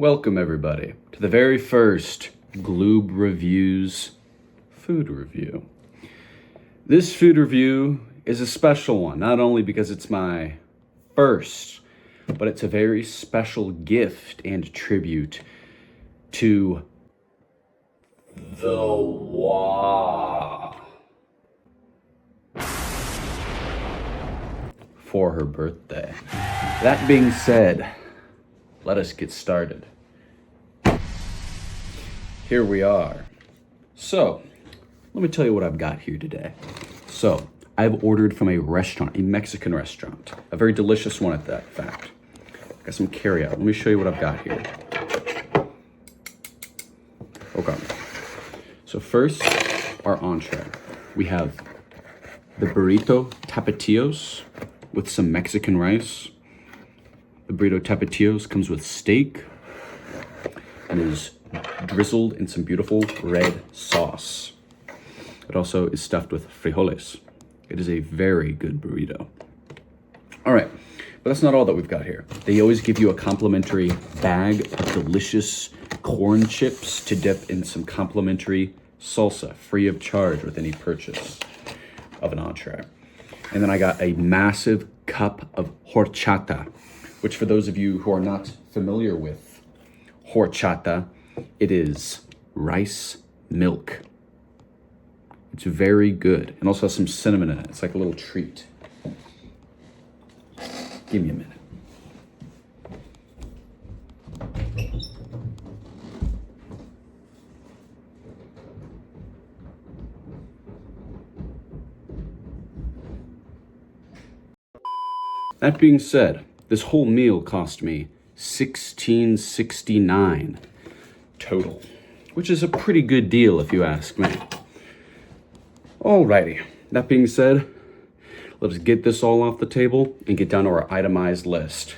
Welcome everybody to the very first Gloob Reviews food review. This food review is a special one, not only because it's my first, but it's a very special gift and tribute to the Wah for her birthday. That being said, let us get started. Here we are. So, let me tell you what I've got here today. So, I've ordered from a restaurant, a Mexican restaurant. A very delicious one at that fact. Got some carryout. Let me show you what I've got here. Okay. So first, our entree. We have the burrito Tapatios with some Mexican rice. The burrito Tapatios comes with steak and is drizzled in some beautiful red sauce. It also is stuffed with frijoles. It is a very good burrito. All right, but that's not all that we've got here. They always give you a complimentary bag of delicious corn chips to dip in some complimentary salsa, free of charge with any purchase of an entree. And then I got a massive cup of horchata, which for those of you who are not familiar with horchata, it is rice milk. It's very good, and also has some cinnamon in it. It's like a little treat. Give me a minute. That being said, this whole meal cost me $16.69 total, which is a pretty good deal if you ask me. Alrighty, that being said, let's get this all off the table and get down to our itemized list.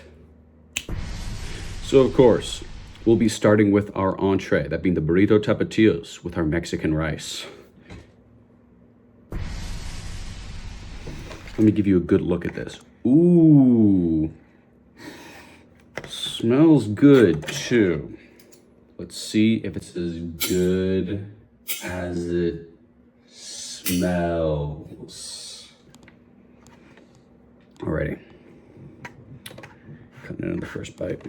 So of course, we'll be starting with our entree, that being the burrito Tapatios with our Mexican rice. Let me give you a good look at this. Ooh, smells good too. Let's see if it's as good as it smells. Alrighty, cutting into the first bite.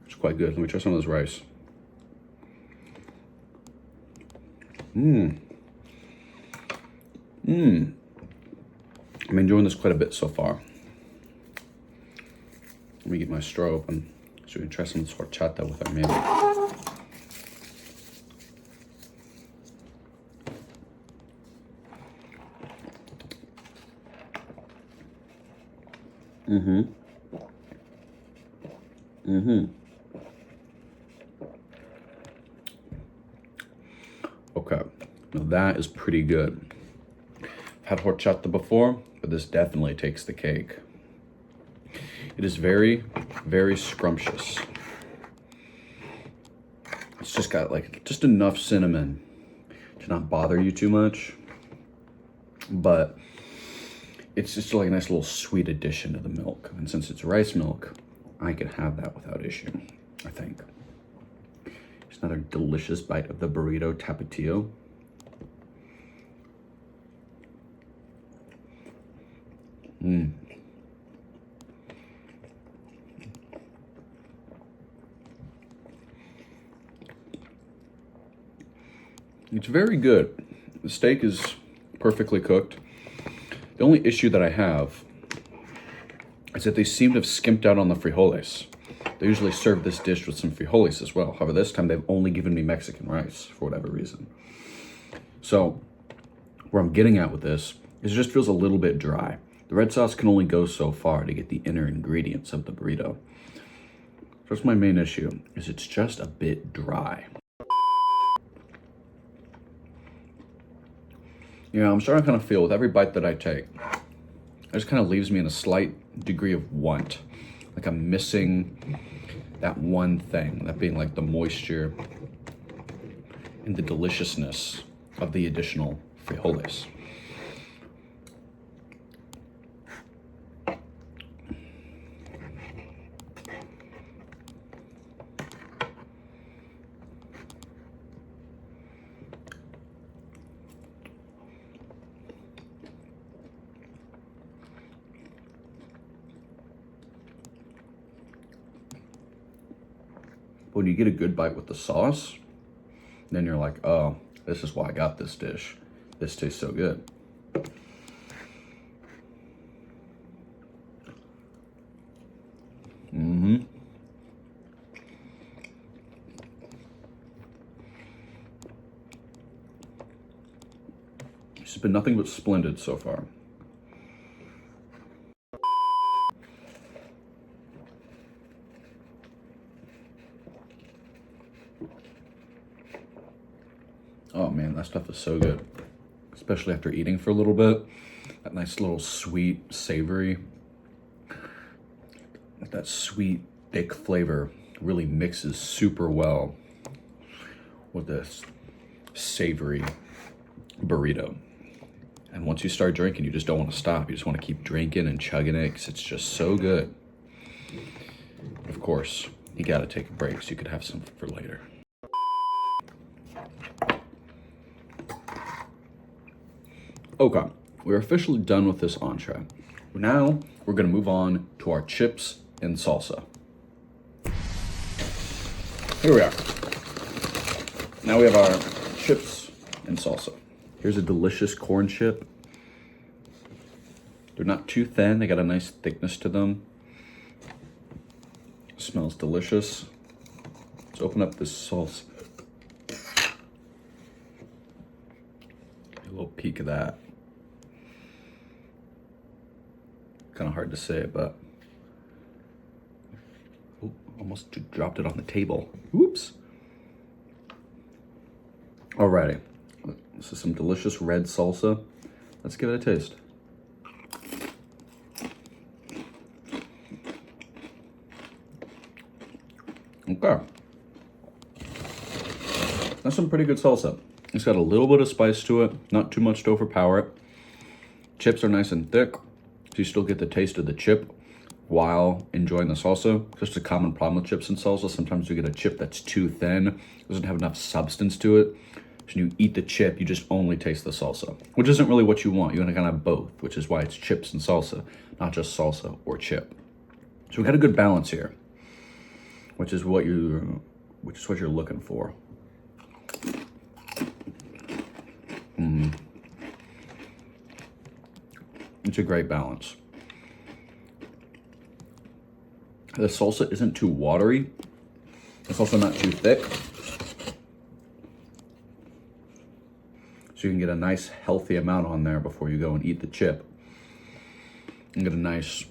It's quite good. Let me try some of this rice. I'm enjoying this quite a bit so far. Let me get my straw open so we can try some of this horchata with our meal. Okay, now that is pretty good. I've had horchata before, but this definitely takes the cake. It is very, very scrumptious. It's just got like just enough cinnamon to not bother you too much, but it's just like a nice little sweet addition to the milk. And since it's rice milk, I can have that without issue, I think. Here's another delicious bite of the burrito Tapatio. It's very good. The steak is perfectly cooked. The only issue that I have is that they seem to have skimped out on the frijoles. They usually serve this dish with some frijoles as well. However, this time they've only given me Mexican rice for whatever reason. So, where I'm getting at with this is it just feels a little bit dry. The red sauce can only go so far to get the inner ingredients of the burrito. So that's my main issue, is it's just a bit dry. Yeah, I'm starting to kind of feel with every bite that I take, it just kind of leaves me in a slight degree of want. Like I'm missing that one thing, that being like the moisture and the deliciousness of the additional frijoles. When you get a good bite with the sauce, then you're like, oh, this is why I got this dish. This tastes so good. It's been nothing but splendid so far. Oh man, that stuff is so good. Especially after eating for a little bit. That nice little sweet, savory. That sweet, thick flavor really mixes super well with this savory burrito. And once you start drinking, you just don't want to stop. You just want to keep drinking and chugging it because it's just so good. Of course, you got to take a break so you could have some for later. Okay, we're officially done with this entree. Now, we're gonna move on to our chips and salsa. Here we are. Now we have our chips and salsa. Here's a delicious corn chip. They're not too thin, they got a nice thickness to them. Smells delicious. Let's open up this salsa. A little peek of that. Kind of hard to say, but almost dropped it on the table. Whoops. Alrighty, this is some delicious red salsa. Let's give it a taste. Okay. That's some pretty good salsa. It's got a little bit of spice to it, not too much to overpower it. Chips are nice and thick, so you still get the taste of the chip while enjoying the salsa. Just a common problem with chips and salsa. Sometimes you get a chip that's too thin, doesn't have enough substance to it. So you eat the chip, you just only taste the salsa, which isn't really what you want. You want to kind of have both, which is why it's chips and salsa, not just salsa or chip. So we got a good balance here, which is what you're looking for. It's a great balance. The salsa isn't too watery. It's also not too thick. So you can get a nice healthy amount on there before you go and eat the chip. And get a nice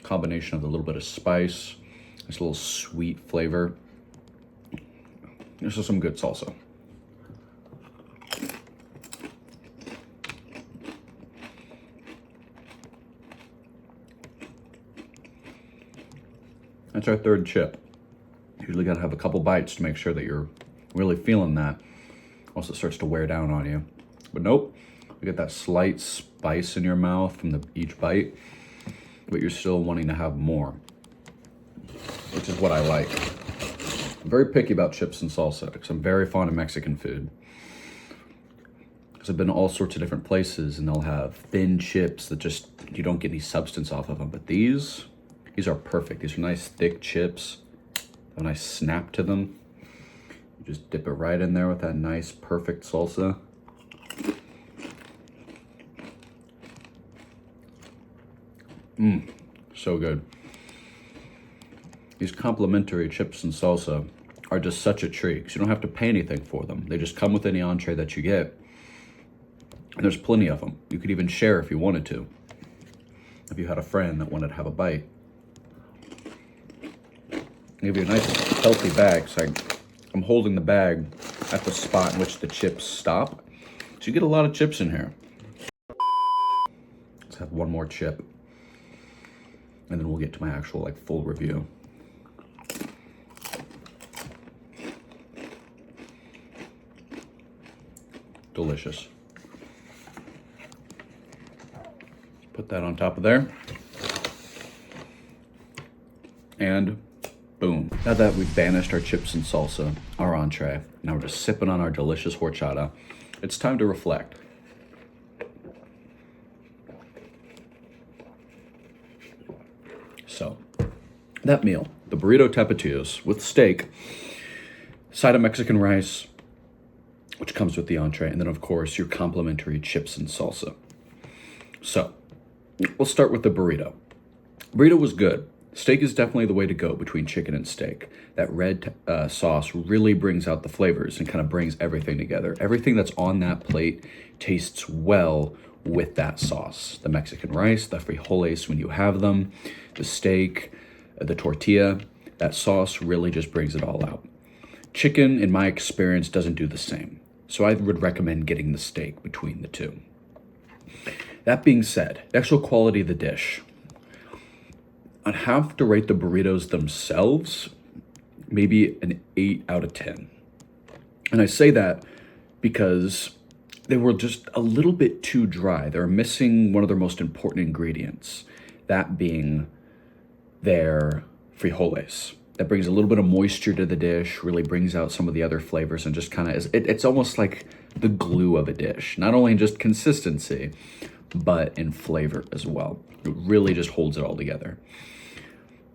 combination of a little bit of spice, this little sweet flavor. This is some good salsa. That's our third chip. Usually gotta have a couple bites to make sure that you're really feeling that, else it starts to wear down on you. But nope, you get that slight spice in your mouth from each bite, but you're still wanting to have more, which is what I like. I'm very picky about chips and salsa because I'm very fond of Mexican food. Because I've been to all sorts of different places and they'll have thin chips that just, you don't get any substance off of them. But these are perfect. These are nice thick chips, a nice snap to them. You just dip it right in there with that nice perfect salsa. So good. These complimentary chips and salsa are just such a treat because you don't have to pay anything for them. They just come with any entree that you get. And there's plenty of them. You could even share if you wanted to. If you had a friend that wanted to have a bite. Give you a nice healthy bag. So I'm holding the bag at the spot in which the chips stop. So you get a lot of chips in here. Let's have one more chip, and then we'll get to my actual like full review. Delicious. Put that on top of there. And boom. Now that we've banished our chips and salsa, our entree, now we're just sipping on our delicious horchata, it's time to reflect. So, that meal, the burrito tapatios with steak, side of Mexican rice, which comes with the entree, and then of course your complimentary chips and salsa. So, we'll start with the burrito. Burrito was good. Steak is definitely the way to go between chicken and steak. That red sauce really brings out the flavors and kind of brings everything together. Everything that's on that plate tastes well with that sauce. The Mexican rice, the frijoles when you have them, the steak, the tortilla, that sauce really just brings it all out. Chicken, in my experience, doesn't do the same. So I would recommend getting the steak between the two. That being said, the actual quality of the dish. I'd have to rate the burritos themselves maybe an 8 out of 10. And I say that because they were just a little bit too dry. They're missing one of their most important ingredients, that being their frijoles. That brings a little bit of moisture to the dish, really brings out some of the other flavors, and just kind of it's almost like the glue of a dish, not only in just consistency, but in flavor as well. It really just holds it all together.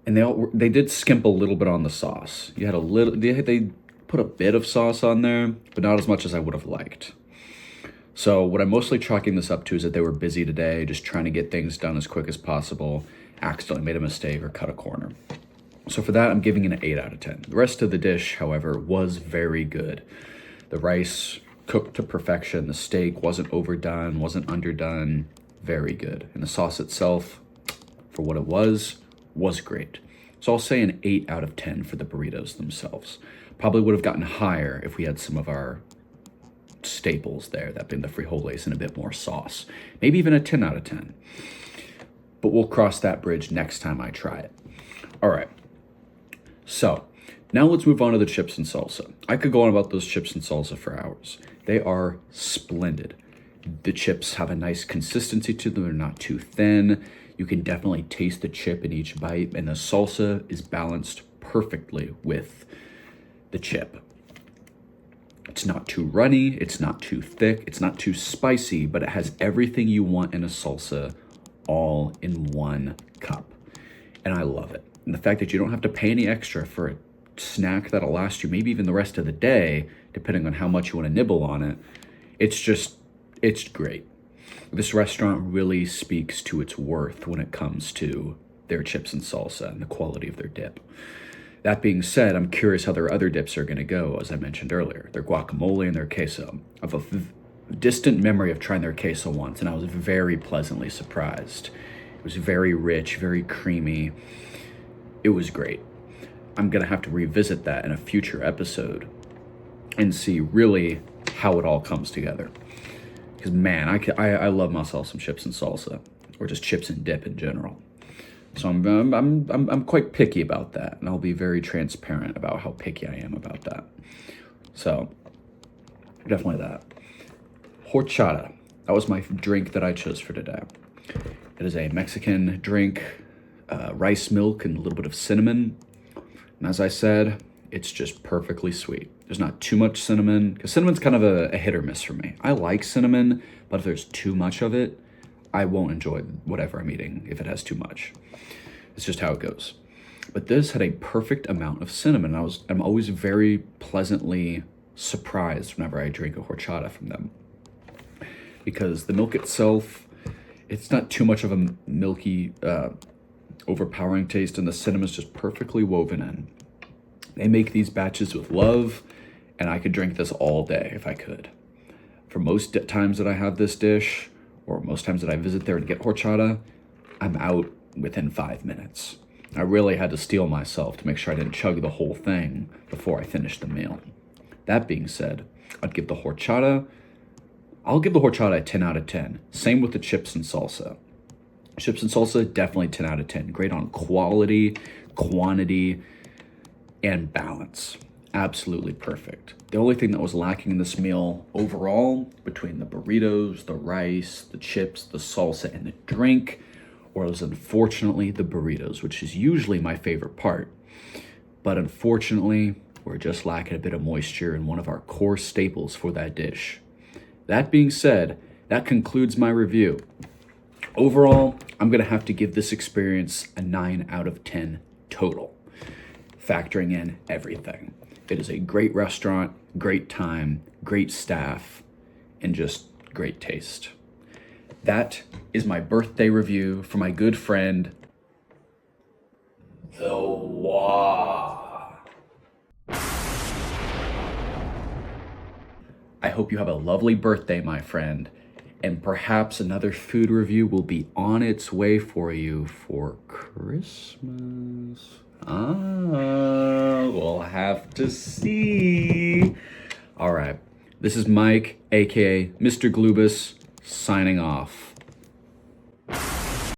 And they did skimp a little bit on the sauce. You had a little, they put a bit of sauce on there, but not as much as I would have liked. So what I'm mostly chalking this up to is that they were busy today, just trying to get things done as quick as possible, accidentally made a mistake or cut a corner. So for that, I'm giving it an 8 out of 10. The rest of the dish, however, was very good. The rice cooked to perfection. The steak wasn't overdone, wasn't underdone. Very good. And the sauce itself, for what it was great. So I'll say an 8 out of 10 for the burritos themselves. Probably would have gotten higher if we had some of our staples there, that being the frijoles and a bit more sauce. Maybe even a 10 out of 10. But we'll cross that bridge next time I try it. All right. So now let's move on to the chips and salsa. I could go on about those chips and salsa for hours. They are splendid. The chips have a nice consistency to them. They're not too thin. You can definitely taste the chip in each bite, and the salsa is balanced perfectly with the chip. It's not too runny, it's not too thick, it's not too spicy, but it has everything you want in a salsa all in one cup. And I love it. And the fact that you don't have to pay any extra for a snack that'll last you maybe even the rest of the day, depending on how much you want to nibble on it, it's great. This restaurant really speaks to its worth when it comes to their chips and salsa and the quality of their dip. That being said, I'm curious how their other dips are going to go, as I mentioned earlier. Their guacamole and their queso. I have a distant memory of trying their queso once, and I was very pleasantly surprised. It was very rich, very creamy. It was great. I'm going to have to revisit that in a future episode and see really how it all comes together. Because man, I love myself some chips and salsa, or just chips and dip in general. So I'm quite picky about that, and I'll be very transparent about how picky I am about that. So definitely that. Horchata. That was my drink that I chose for today. It is a Mexican drink, rice milk and a little bit of cinnamon. And as I said, it's just perfectly sweet. There's not too much cinnamon, because cinnamon's kind of a hit or miss for me. I like cinnamon, but if there's too much of it, I won't enjoy whatever I'm eating if it has too much. It's just how it goes. But this had a perfect amount of cinnamon. I'm always very pleasantly surprised whenever I drink a horchata from them, because the milk itself, it's not too much of a milky, overpowering taste, and the cinnamon's just perfectly woven in. They make these batches with love, and I could drink this all day if I could. For most times that I have this dish, or most times that I visit there and get horchata, I'm out within 5 minutes. I really had to steel myself to make sure I didn't chug the whole thing before I finished the meal. That being said, I'll give the horchata a 10 out of 10. Same with the chips and salsa. Chips and salsa, definitely 10 out of 10. Great on quality, quantity, and balance. Absolutely perfect. The only thing that was lacking in this meal overall, between the burritos, the rice, the chips, the salsa, and the drink, was unfortunately the burritos, which is usually my favorite part. But unfortunately, we're just lacking a bit of moisture in one of our core staples for that dish. That being said, that concludes my review. Overall, I'm gonna have to give this experience a 9 out of 10 total, factoring in everything. It is a great restaurant, great time, great staff, and just great taste. That is my birthday review for my good friend, the Wah. I hope you have a lovely birthday, my friend, and perhaps another food review will be on its way for you for Christmas. We'll have to see. All right, this is Mike, aka Mr.Gloobus, signing off.